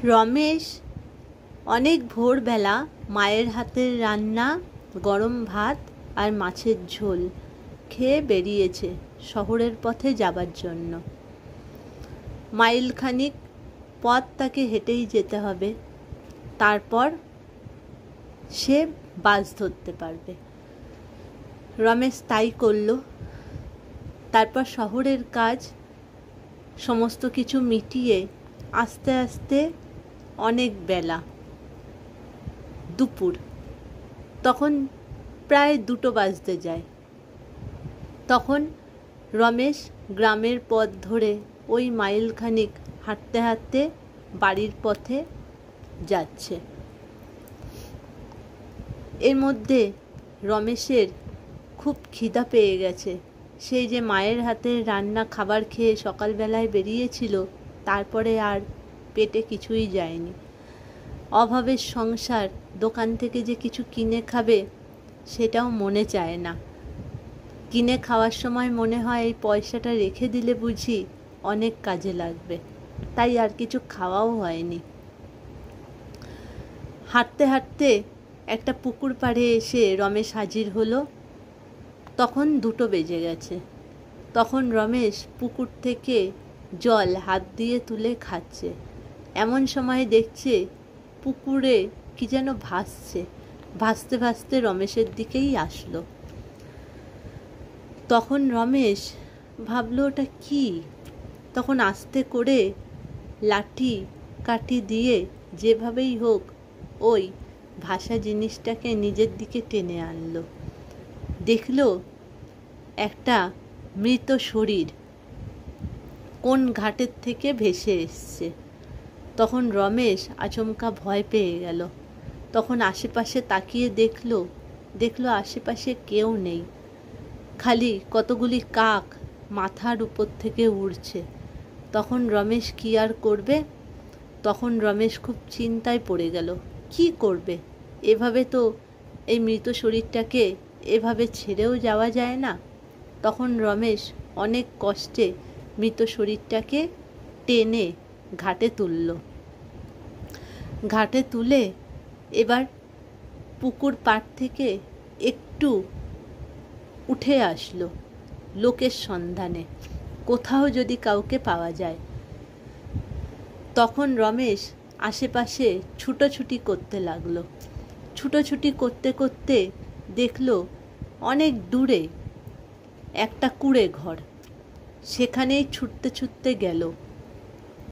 রমেশ অনেক ভোরবেলা মায়ের হাতের রান্না গরম ভাত আর মাছের ঝোল খেয়ে বেরিয়েছে শহরের পথে যাবার জন্য। মাইলখানিক পথ তাকে হেঁটেই যেতে হবে, তারপর সে বাস ধরতে পারবে। রমেশ তাই করল। তারপর শহরের কাজ সমস্ত কিছু মিটিয়ে আস্তে আস্তে অনেক বেলা, দুপুর, তখন প্রায় 2টো বাজতে যায়। তখন রমেশ গ্রামের পথ ধরে ওই মাইলখানিক হাঁটতে হাঁটতে বাড়ির পথে যাচ্ছে। এর মধ্যে রমেশের খুব খিদা পেয়ে গেছে। সেই যে মায়ের হাতের রান্না খাবার খেয়ে সকালবেলায় বেরিয়েছিল, তারপরে আর পেটে কিছুই যায়নি। অভাবের সংসার, দোকান থেকে যে কিছু কিনে খাবে সেটাও মনে চায় না। কিনে খাওয়ার সময় মনে হয় এই পয়সাটা রেখে দিলে বুঝি অনেক কাজে লাগবে, তাই আর কিছু খাওয়াও হয়নি। হাঁটতে হাঁটতে একটা পুকুর পাড়ে এসে রমেশ হাজির হলো। তখন 2টো বেজে গেছে। তখন রমেশ পুকুর থেকে জল হাত দিয়ে তুলে খাচ্ছে। এমন সময় দেখছে পুকুরে কি যেন ভাসছে, ভাসতে ভাসতে রমেশের দিকেই আসলো। তখন রমেশ ভাবলো ওটা কি। তখন আস্তে করে লাঠি কাঠি দিয়ে যেভাবেই হোক ওই ভাসা জিনিসটাকে নিজের দিকে টেনে আনলো। দেখলো একটা মৃত শরীর কোন ঘাটের থেকে ভেসে এসছে। তখন রমেশ আচমকা ভয় পেয়ে গেল। তখন আশেপাশে তাকিয়ে দেখলো আশেপাশে কেউ নেই, খালি কতগুলি কাক মাথার উপর থেকে উড়ছে। তখন রমেশ কি আর করবে? তখন রমেশ খুব চিন্তায় পড়ে গেল। কি করবে? এভাবে তো এই মৃত শরীরটাকে এভাবে ছেড়েও যাওয়া যায় না। তখন রমেশ অনেক কষ্টে মৃত শরীরটাকে টেনে ঘাটে তুলল। ঘাটে তুলে এবার পুকুর পাড় থেকে একটু উঠে আসলো লোকের সন্ধানে, কোথাও যদি কাউকে পাওয়া যায়। তখন রমেশ আশেপাশে ছুটোছুটি করতে লাগলো। ছুটোছুটি করতে করতে দেখলো অনেক দূরে একটা কুঁড়ে ঘর। সেখানেই ছুটতে ছুটতে গেল।